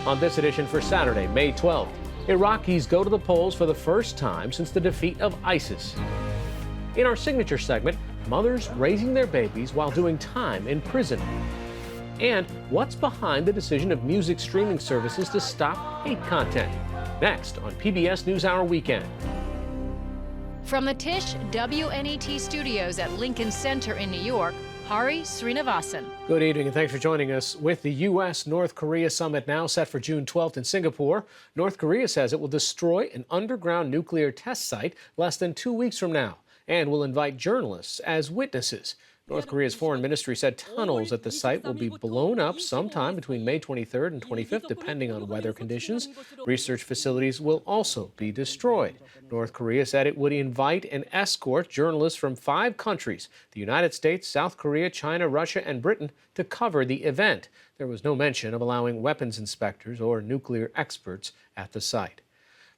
On this edition for Saturday, May 12th, Iraqis go to the polls for the first time since the defeat of ISIS. In our signature segment, mothers raising their babies while doing time in prison. And what's behind the decision of music streaming services to stop hate content? Next on PBS NewsHour Weekend. From the Tisch WNET studios at Lincoln Center in New York, Sreenivasan. Good evening and thanks for joining us. With the U.S.-North Korea summit now set for June 12th in Singapore, North Korea says it will destroy an underground nuclear test site less than 2 weeks from now and will invite journalists as witnesses. North Korea's foreign ministry said tunnels at the site will be blown up sometime between May 23rd and 25th, depending on weather conditions. Research facilities will also be destroyed. North Korea said it would invite and escort journalists from 5 countries, the United States, South Korea, China, Russia, and Britain, to cover the event. There was no mention of allowing weapons inspectors or nuclear experts at the site.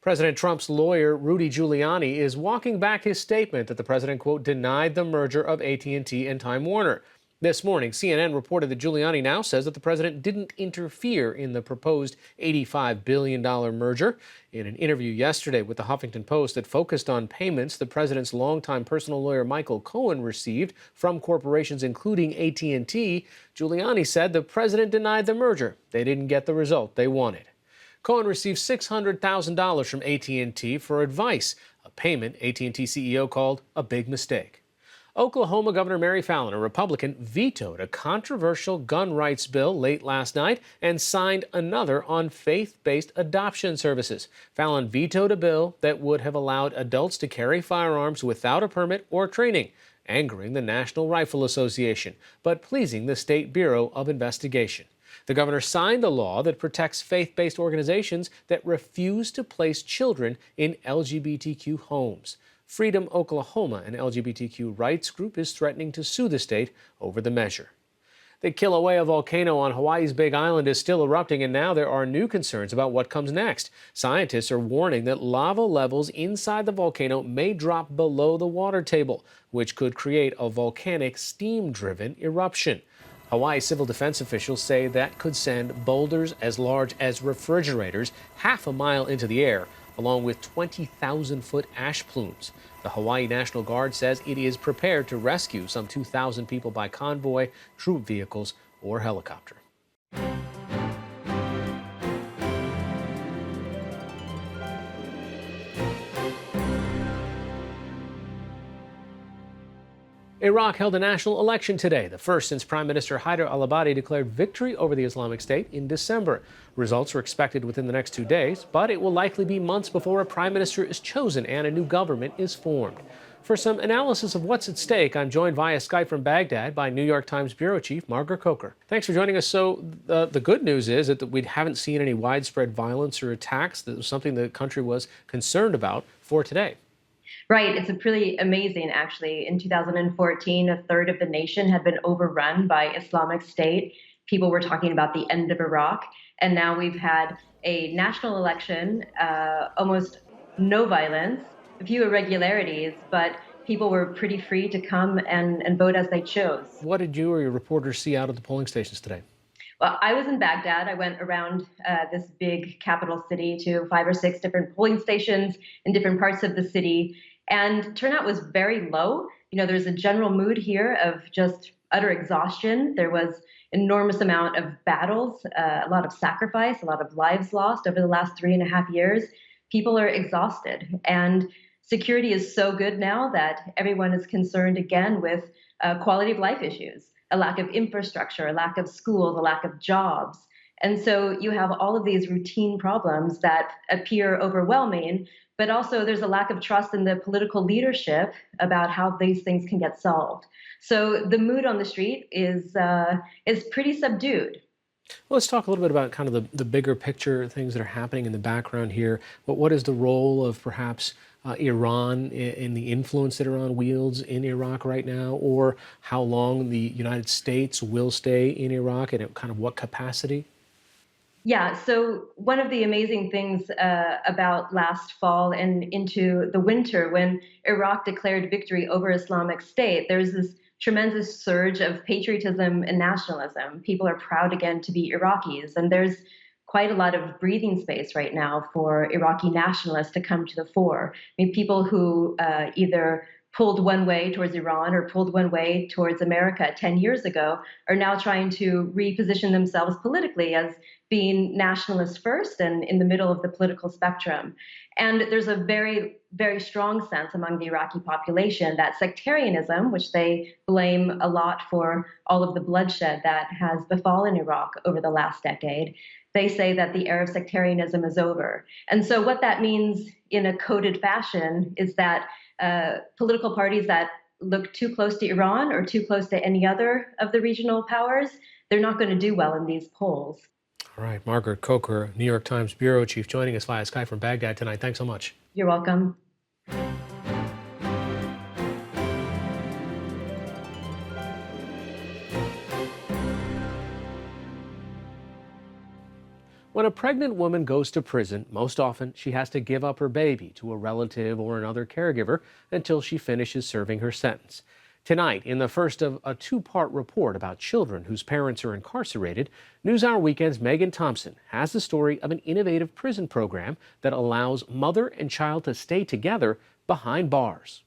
President Trump's lawyer, Rudy Giuliani, is walking back his statement that the president, quote, denied the merger of AT&T and Time Warner. This morning, CNN reported that Giuliani now says that the president didn't interfere in the proposed $85 billion merger. In an interview yesterday with the Huffington Post that focused on payments the president's longtime personal lawyer Michael Cohen received from corporations including AT&T, Giuliani said the president denied the merger. They didn't get the result they wanted. Cohen received $600,000 from AT&T for advice, a payment AT&T CEO called a big mistake. Oklahoma Governor Mary Fallin, a Republican, vetoed a controversial gun rights bill late last night and signed another on faith-based adoption services. Fallin vetoed a bill that would have allowed adults to carry firearms without a permit or training, angering the National Rifle Association, but pleasing the State Bureau of Investigation. The governor signed a law that protects faith-based organizations that refuse to place children in LGBTQ homes. Freedom Oklahoma, an LGBTQ rights group, is threatening to sue the state over the measure. The Kilauea volcano on Hawaii's Big Island is still erupting, and now there are new concerns about what comes next. Scientists are warning that lava levels inside the volcano may drop below the water table, which could create a volcanic steam-driven eruption. Hawaii civil defense officials say that could send boulders as large as refrigerators half a mile into the air, along with 20,000-foot ash plumes. The Hawaii National Guard says it is prepared to rescue some 2,000 people by convoy, troop vehicles, or helicopter. Iraq held a national election today, the first since Prime Minister Haider al-Abadi declared victory over the Islamic State in December. Results are expected within the next 2 days, but it will likely be months before a prime minister is chosen and a new government is formed. For some analysis of what's at stake, I'm joined via Skype from Baghdad by New York Times bureau chief Margaret Coker. Thanks for joining us. So the good news is that we haven't seen any widespread violence or attacks. That was something the country was concerned about for today. Right. It's a pretty amazing, actually. In 2014, a third of the nation had been overrun by Islamic State. People were talking about the end of Iraq. And now we've had a national election, almost no violence, a few irregularities, but people were pretty free to come and vote as they chose. What did you or your reporters see out of the polling stations today? Well, I was in Baghdad. I went around this big capital city to 5 or 6 different polling stations in different parts of the city. And turnout was very low. You know, there's a general mood here of just utter exhaustion. There was enormous amount of battles, a lot of sacrifice, a lot of lives lost over the last 3.5 years. People are exhausted. And security is so good now that everyone is concerned again with quality of life issues, a lack of infrastructure, a lack of schools, a lack of jobs. And so you have all of these routine problems that appear overwhelming, but also there's a lack of trust in the political leadership about how these things can get solved. So the mood on the street is pretty subdued. Well, let's talk a little bit about kind of the bigger picture, things that are happening in the background here. What is the role of perhaps Iran in the influence that Iran wields in Iraq right now, or how long the United States will stay in Iraq and kind of what capacity? Yeah, so one of the amazing things about last fall and into the winter when Iraq declared victory over Islamic State, there's this tremendous surge of patriotism and nationalism. People are proud again to be Iraqis, and there's quite a lot of breathing space right now for Iraqi nationalists to come to the fore. I mean, people who either pulled one way towards Iran or pulled one way towards America 10 years ago are now trying to reposition themselves politically as being nationalist first and in the middle of the political spectrum. And there's a very, very strong sense among the Iraqi population that sectarianism, which they blame a lot for all of the bloodshed that has befallen Iraq over the last decade, they say that the era of sectarianism is over. And so what that means in a coded fashion is that political parties that look too close to Iran or too close to any other of the regional powers, they're not going to do well in these polls. All right, Margaret Coker, New York Times bureau chief, joining us via Skype from Baghdad tonight. Thanks so much. You're welcome. When a pregnant woman goes to prison, most often she has to give up her baby to a relative or another caregiver until she finishes serving her sentence. Tonight, in the first of a two-part report about children whose parents are incarcerated, NewsHour Weekend's Megan Thompson has the story of an innovative prison program that allows mother and child to stay together behind bars.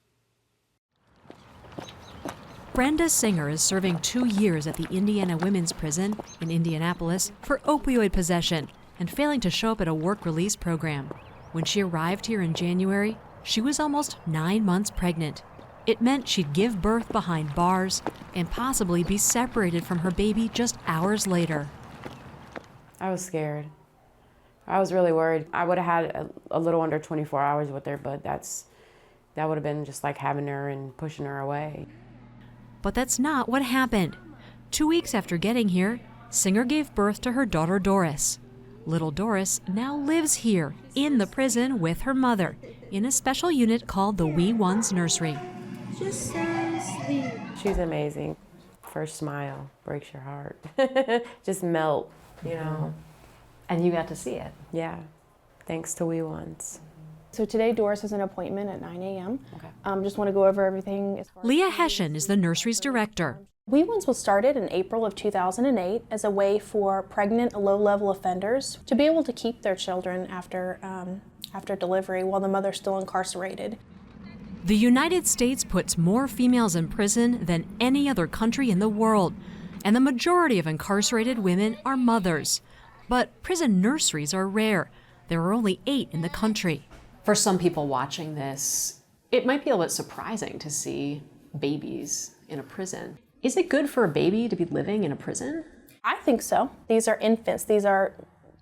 Brenda Singer is serving 2 years at the Indiana Women's Prison in Indianapolis for opioid possession and failing to show up at a work release program. When she arrived here in January, she was almost 9 months pregnant. It meant she'd give birth behind bars and possibly be separated from her baby just hours later. I was scared. I was really worried. I would have had a little under 24 hours with her, but that would have been just like having her and pushing her away. But that's not what happened. 2 weeks after getting here, Singer gave birth to her daughter Doris. Little Doris now lives here in the prison with her mother in a special unit called the Wee Ones Nursery. Just so sweet. She's amazing. First smile breaks your heart. Just melt, you know. And you got to see it. Yeah, thanks to Wee Ones. So today Doris has an appointment at 9 a.m. Okay. Just want to go over everything. Leah Hessian is the nursery's director. Wee Ones was started in April of 2008 as a way for pregnant low-level offenders to be able to keep their children after delivery while the mother's still incarcerated. The United States puts more females in prison than any other country in the world, and the majority of incarcerated women are mothers. But prison nurseries are rare. There are only 8 in the country. For some people watching this, it might be a little bit surprising to see babies in a prison. Is it good for a baby to be living in a prison? I think so. These are infants. These are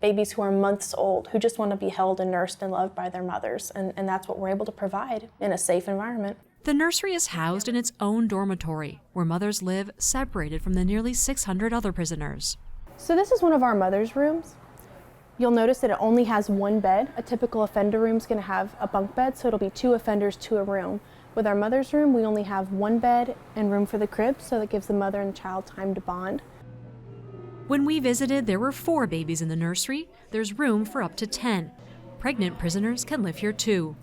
babies who are months old, who just want to be held and nursed and loved by their mothers. And that's what we're able to provide in a safe environment. The nursery is housed in its own dormitory, where mothers live separated from the nearly 600 other prisoners. So this is one of our mothers' rooms. You'll notice that it only has one bed. A typical offender room is going to have a bunk bed, so it'll be 2 offenders to a room. With our mother's room, we only have 1 bed and room for the crib, so that gives the mother and child time to bond. When we visited, there were 4 babies in the nursery. There's room for up to 10. Pregnant prisoners can live here too.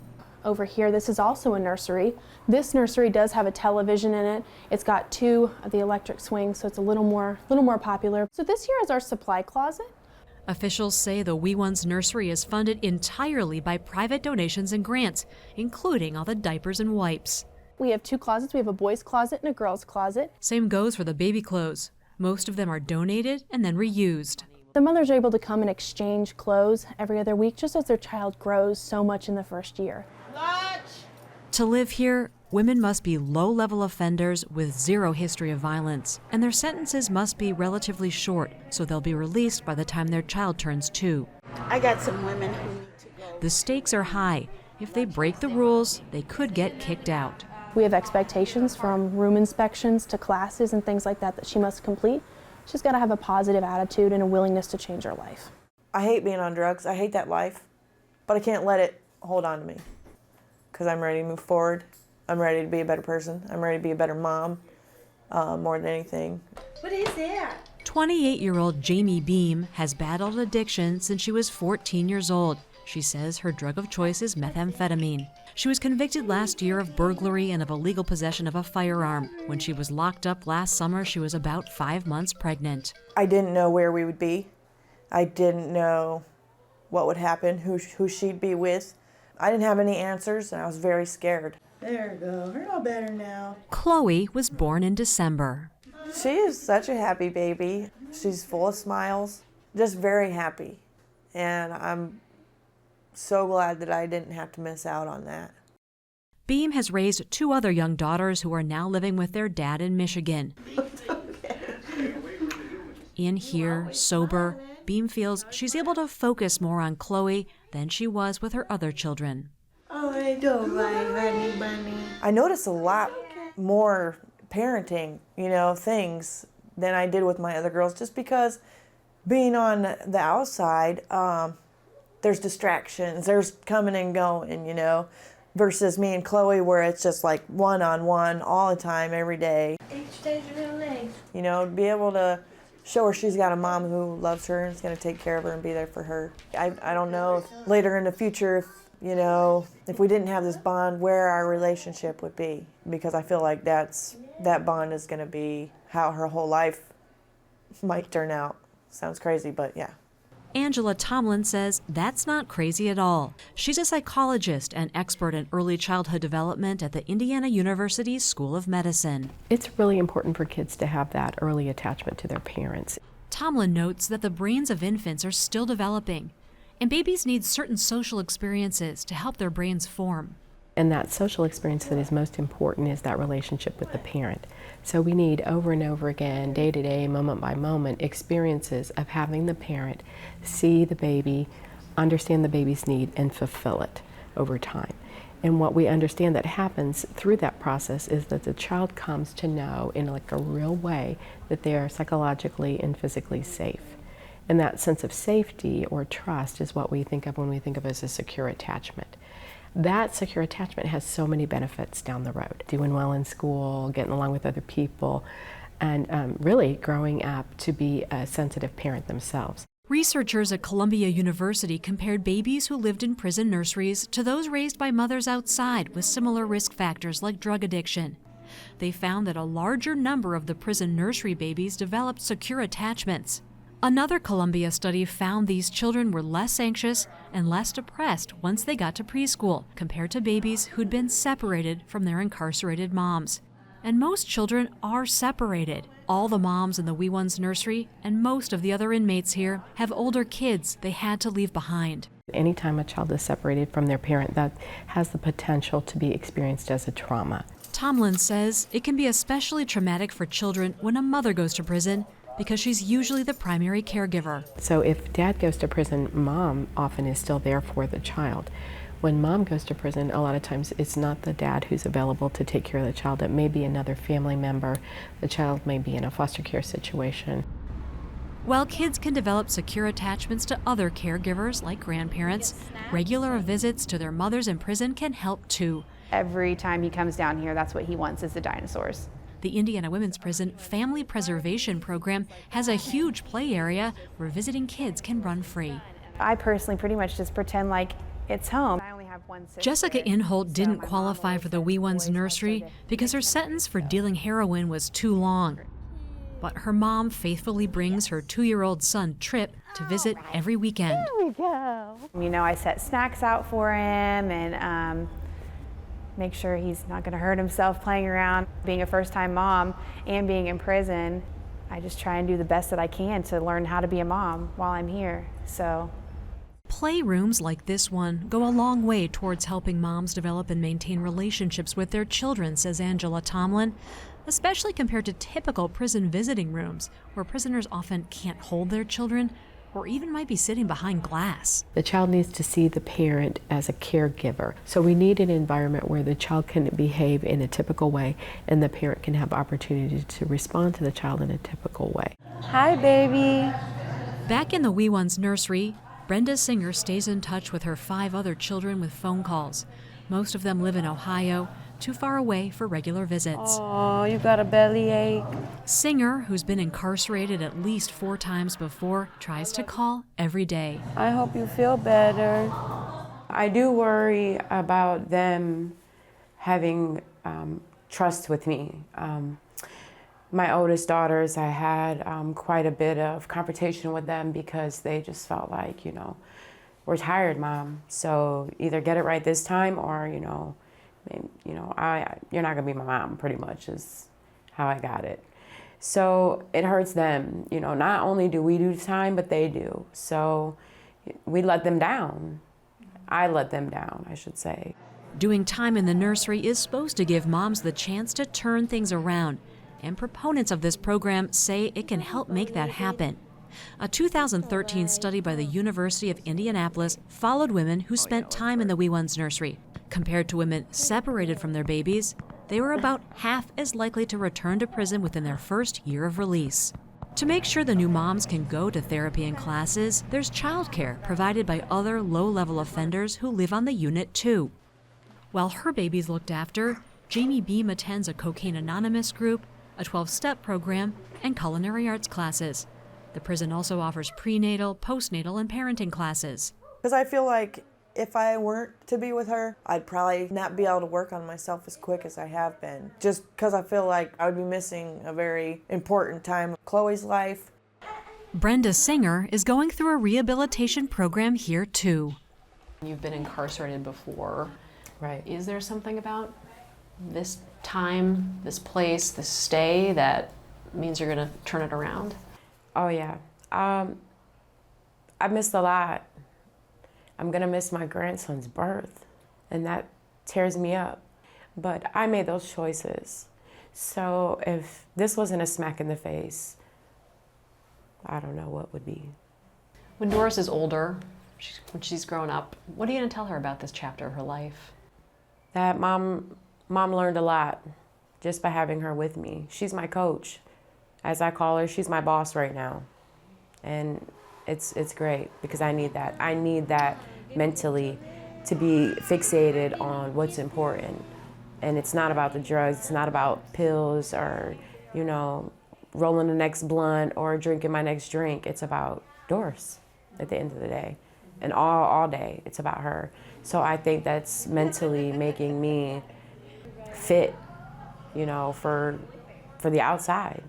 Over here, this is also a nursery. This nursery does have a television in it. It's got 2 of the electric swings, so it's a little more popular. So this here is our supply closet. Officials say the Wee Ones Nursery is funded entirely by private donations and grants, including all the diapers and wipes. We have 2 closets. We have a boys' closet and a girls' closet. Same goes for the baby clothes. Most of them are donated and then reused. The mothers are able to come and exchange clothes every other week just as their child grows so much in the first year. To live here, women must be low-level offenders with 0 history of violence, and their sentences must be relatively short, so they'll be released by the time their child turns 2. I got some women who need to go. The stakes are high. If they break the rules, they could get kicked out. We have expectations from room inspections to classes and things like that that she must complete. She's got to have a positive attitude and a willingness to change her life. I hate being on drugs. I hate that life, but I can't let it hold on to me because I'm ready to move forward. I'm ready to be a better person. I'm ready to be a better mom, more than anything. What is that? 28-year-old Jamie Beam has battled addiction since she was 14 years old. She says her drug of choice is methamphetamine. She was convicted last year of burglary and of illegal possession of a firearm. When she was locked up last summer, she was about 5 months pregnant. I didn't know where we would be. I didn't know what would happen, who she'd be with. I didn't have any answers, and I was very scared. There you go. We're all better now. Chloe was born in December. She is such a happy baby. She's full of smiles, just very happy. And I'm so glad that I didn't have to miss out on that. Beam has raised 2 other young daughters who are now living with their dad in Michigan. In here, sober, Beam feels she's able to focus more on Chloe than she was with her other children. Oh, I don't like honey bunny. I noticed a lot more parenting, things than I did with my other girls, just because being on the outside, there's distractions, there's coming and going, versus me and Chloe where it's just like one-on-one all the time, every day. Each day's real legs. Be able to show her she's got a mom who loves her and is going to take care of her and be there for her. I don't know if later in the future, if we didn't have this bond, where our relationship would be, because I feel like that bond is going to be how her whole life might turn out. Sounds crazy, but yeah. Angela Tomlin says that's not crazy at all. She's a psychologist and expert in early childhood development at the Indiana University School of Medicine. It's really important for kids to have that early attachment to their parents. Tomlin notes that the brains of infants are still developing, and babies need certain social experiences to help their brains form. And that social experience that is most important is that relationship with the parent. So we need over and over again, day to day, moment by moment, experiences of having the parent see the baby, understand the baby's need, and fulfill it over time. And what we understand that happens through that process is that the child comes to know in like a real way that they are psychologically and physically safe. And that sense of safety or trust is what we think of when we think of as a secure attachment. That secure attachment has so many benefits down the road. Doing well in school, getting along with other people, and really growing up to be a sensitive parent themselves. Researchers at Columbia University compared babies who lived in prison nurseries to those raised by mothers outside with similar risk factors like drug addiction. They found that a larger number of the prison nursery babies developed secure attachments. Another Columbia study found these children were less anxious and less depressed once they got to preschool compared to babies who'd been separated from their incarcerated moms. And most children are separated. All the moms in the Wee Ones nursery and most of the other inmates here have older kids they had to leave behind. Anytime a child is separated from their parent, that has the potential to be experienced as a trauma. Tomlin says it can be especially traumatic for children when a mother goes to prison because she's usually the primary caregiver. So if dad goes to prison, mom often is still there for the child. When mom goes to prison, a lot of times it's not the dad who's available to take care of the child. It may be another family member. The child may be in a foster care situation. While kids can develop secure attachments to other caregivers like grandparents, regular visits to their mothers in prison can help too. Every time he comes down here, that's what he wants is the dinosaurs. The Indiana Women's Prison Family Preservation Program has a huge play area where visiting kids can run free. I personally pretty much just pretend like it's home. Jessica Inholt didn't qualify for the Wee Ones nursery because her sentence for dealing heroin was too long. But her mom faithfully brings her 2-year-old son, Trip, to visit every weekend. There we go. I set snacks out for him and make sure he's not going to hurt himself playing around. Being a first-time mom and being in prison, I just try and do the best that I can to learn how to be a mom while I'm here. Playrooms like this one go a long way towards helping moms develop and maintain relationships with their children, says Angela Tomlin, especially compared to typical prison visiting rooms where prisoners often can't hold their children or even might be sitting behind glass. The child needs to see the parent as a caregiver. So we need an environment where the child can behave in a typical way and the parent can have opportunity to respond to the child in a typical way. Hi, baby. Back in the Wee Ones nursery, Brenda Singer stays in touch with her 5 other children with phone calls. Most of them live in Ohio, too far away for regular visits. Oh, you got a bellyache. Singer, who's been incarcerated at least 4 times before, tries to call every day. I hope you feel better. I do worry about them having trust with me. My oldest daughters, I had quite a bit of confrontation with them because they just felt like, we're tired, Mom. So either get it right this time, or you're not gonna be my mom. Pretty much is how I got it. So it hurts them. Not only do we do time, but they do. So we let them down. I let them down, I should say. Doing time in the nursery is supposed to give moms the chance to turn things around, and proponents of this program say it can help make that happen. A 2013 study by the University of Indianapolis followed women who spent time in the wee ones nursery. Compared to women separated from their babies, they were about half as likely to return to prison within their first year of release. To make sure the new moms can go to therapy and classes, there's childcare provided by other low-level offenders who live on the unit too. While her baby's looked after, Jamie Beam attends a Cocaine Anonymous group, a 12-step program, and culinary arts classes. The prison also offers prenatal, postnatal, and parenting classes. Because I feel like if I weren't to be with her, I'd probably not be able to work on myself as quick as I have been. Just because I feel like I would be missing a very important time of Chloe's life. Brenda Singer is going through a rehabilitation program here too. You've been incarcerated before. Right. Is there something about this time, this place, this stay that means you're going to turn it around? Oh yeah. I missed a lot. I'm gonna miss my grandson's birth, and that tears me up. But I made those choices. So if this wasn't a smack in the face, I don't know what would be. When Doris is older, when she's grown up, what are you gonna tell her about this chapter of her life? That mom learned a lot just by having her with me. She's my coach. As I call her, she's my boss right now. And it's great because I need that. I need that mentally to be fixated on what's important. And it's not about the drugs, it's not about pills or, rolling the next blunt or drinking my next drink. It's about Doris at the end of the day. And all day, it's about her. So I think that's mentally making me fit, for the outside.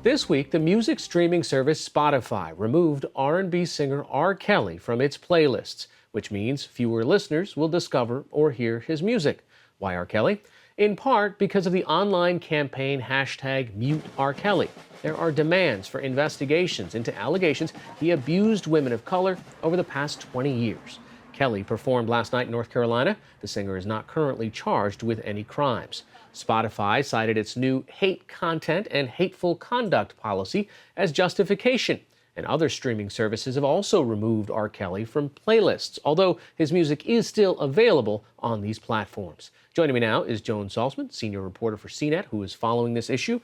This week, the music streaming service Spotify removed R&B singer R. Kelly from its playlists, which means fewer listeners will discover or hear his music. Why R. Kelly? In part because of the online campaign #MuteRKelly. There are demands for investigations into allegations he abused women of color over the past 20 years. Kelly performed last night in North Carolina. The singer is not currently charged with any crimes. Spotify cited its new hate content and hateful conduct policy as justification. And other streaming services have also removed R. Kelly from playlists, although his music is still available on these platforms. Joining me now is Joan Salzman, senior reporter for CNET, who is following this issue.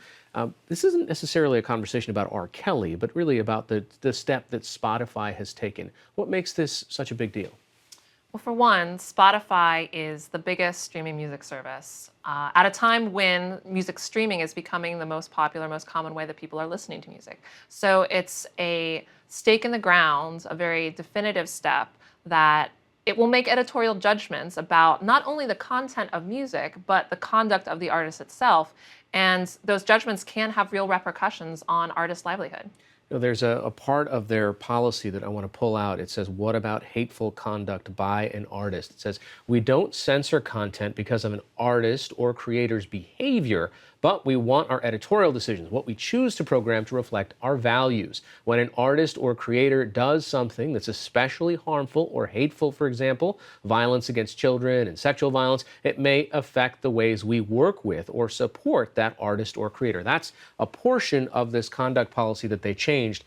This isn't necessarily a conversation about R. Kelly, but really about the step that Spotify has taken. What makes this such a big deal? Well, for one, Spotify is the biggest streaming music service at a time when music streaming is becoming the most popular, most common way that people are listening to music. So it's a stake in the ground, a very definitive step that it will make editorial judgments about not only the content of music, but the conduct of the artist itself. And those judgments can have real repercussions on artists' livelihood. There's a part of their policy that I want to pull out. It says, what about hateful conduct by an artist? It says, we don't censor content because of an artist or creator's behavior, but we want our editorial decisions, what we choose to program, to reflect our values. When an artist or creator does something that's especially harmful or hateful, for example, violence against children and sexual violence, it may affect the ways we work with or support that artist or creator. That's a portion of this conduct policy that they changed.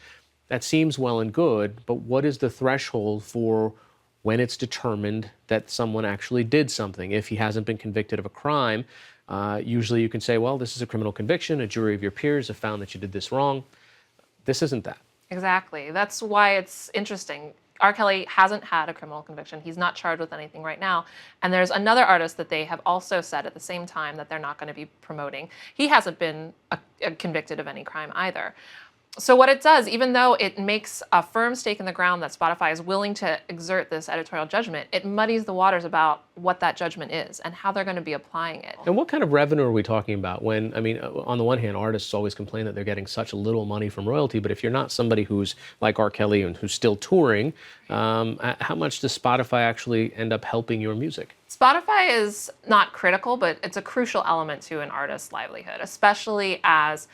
That seems well and good, but what is the threshold for when it's determined that someone actually did something? If he hasn't been convicted of a crime, usually you can say, well, this is a criminal conviction. A jury of your peers have found that you did this wrong. This isn't that. Exactly. That's why it's interesting. R. Kelly hasn't had a criminal conviction. He's not charged with anything right now. And there's another artist that they have also said at the same time that they're not going to be promoting. He hasn't been convicted of any crime either. So what it does, even though it makes a firm stake in the ground that Spotify is willing to exert this editorial judgment, it muddies the waters about what that judgment is and how they're going to be applying it. And what kind of revenue are we talking about when, I mean, on the one hand, artists always complain that they're getting such little money from royalty, but if you're not somebody who's like R. Kelly and who's still touring, how much does Spotify actually end up helping your music? Spotify is not critical, but it's a crucial element to an artist's livelihood, especially as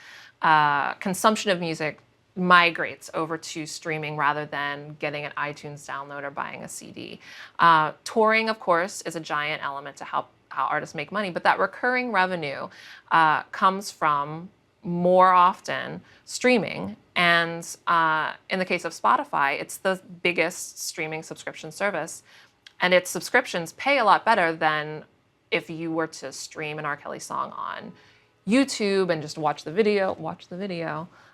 consumption of music migrates over to streaming rather than getting an iTunes download or buying a CD. Touring, of course, is a giant element to help how artists make money, but that recurring revenue comes from more often streaming. And in the case of Spotify, it's the biggest streaming subscription service. And its subscriptions pay a lot better than if you were to stream an R. Kelly song on YouTube and just watch the video,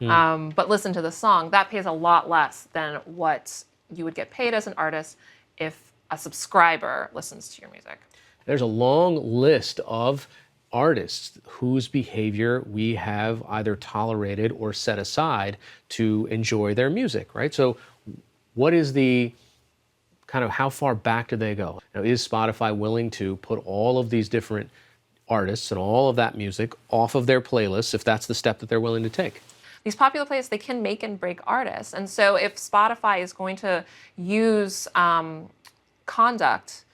but listen to the song. That pays a lot less than what you would get paid as an artist if a subscriber listens to your music. There's a long list of artists whose behavior we have either tolerated or set aside to enjoy their music, right? So what is the kind of, how far back do they go? Now, is Spotify willing to put all of these different artists and all of that music off of their playlists if that's the step that they're willing to take? These popular playlists, they can make and break artists. And so if Spotify is going to use conduct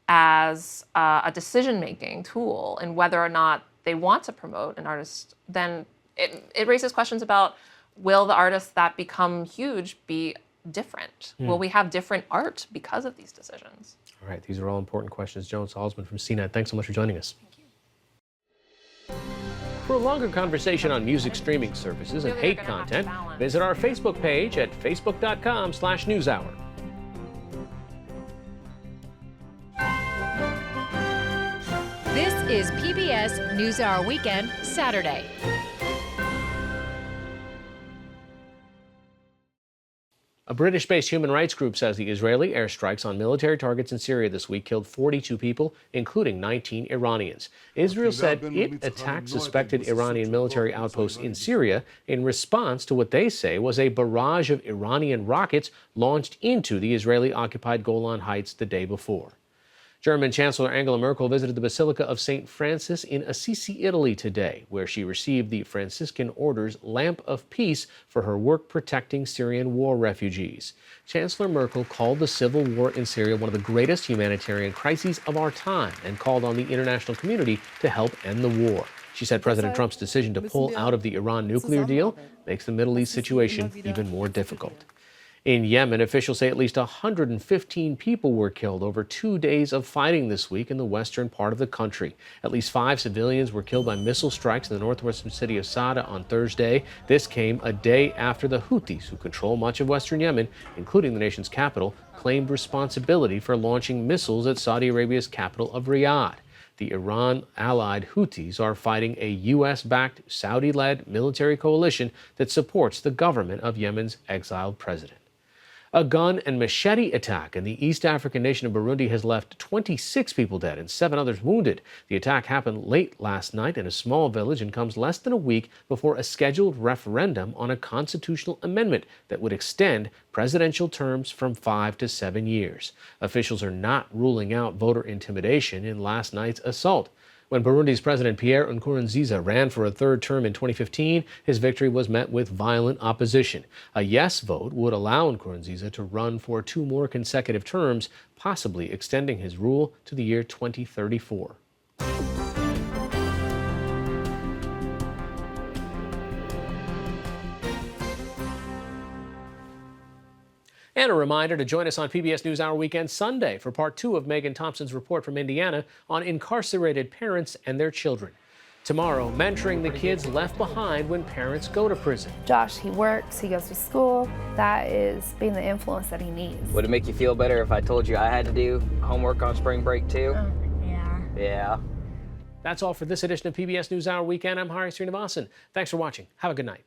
as a decision-making tool in whether or not they want to promote an artist, then it raises questions about, will the artists that become huge be different? Will we have different art because of these decisions? All right, these are all important questions. Joan Salzman from CNET, thanks so much for joining us. For a longer conversation on music streaming services and hate content, visit our Facebook page at facebook.com/newshour. This is PBS NewsHour Weekend, Saturday. A British-based human rights group says the Israeli airstrikes on military targets in Syria this week killed 42 people, including 19 Iranians. Israel said it attacked suspected Iranian military outposts in Syria in response to what they say was a barrage of Iranian rockets launched into the Israeli-occupied Golan Heights the day before. German Chancellor Angela Merkel visited the Basilica of St. Francis in Assisi, Italy today, where she received the Franciscan Order's Lamp of Peace for her work protecting Syrian war refugees. Chancellor Merkel called the civil war in Syria one of the greatest humanitarian crises of our time and called on the international community to help end the war. She said President Trump's decision to pull out of the Iran nuclear deal makes the Middle East situation even more difficult. In Yemen, officials say at least 115 people were killed over 2 days of fighting this week in the western part of the country. At least 5 civilians were killed by missile strikes in the northwestern city of Sada on Thursday. This came a day after the Houthis, who control much of western Yemen, including the nation's capital, claimed responsibility for launching missiles at Saudi Arabia's capital of Riyadh. The Iran-allied Houthis are fighting a U.S.-backed, Saudi-led military coalition that supports the government of Yemen's exiled president. A gun and machete attack in the East African nation of Burundi has left 26 people dead and 7 others wounded. The attack happened late last night in a small village and comes less than a week before a scheduled referendum on a constitutional amendment that would extend presidential terms from 5 to 7 years. Officials are not ruling out voter intimidation in last night's assault. When Burundi's President Pierre Nkurunziza ran for a third term in 2015, his victory was met with violent opposition. A yes vote would allow Nkurunziza to run for 2 more consecutive terms, possibly extending his rule to the year 2034. And a reminder to join us on PBS NewsHour Weekend Sunday for part 2 of Megan Thompson's report from Indiana on incarcerated parents and their children. Tomorrow, mentoring the kids left behind when parents go to prison. Josh, he works, he goes to school. That is being the influence that he needs. Would it make you feel better if I told you I had to do homework on spring break too? Yeah. Yeah. That's all for this edition of PBS NewsHour Weekend. I'm Sreenivasan. Thanks for watching. Have a good night.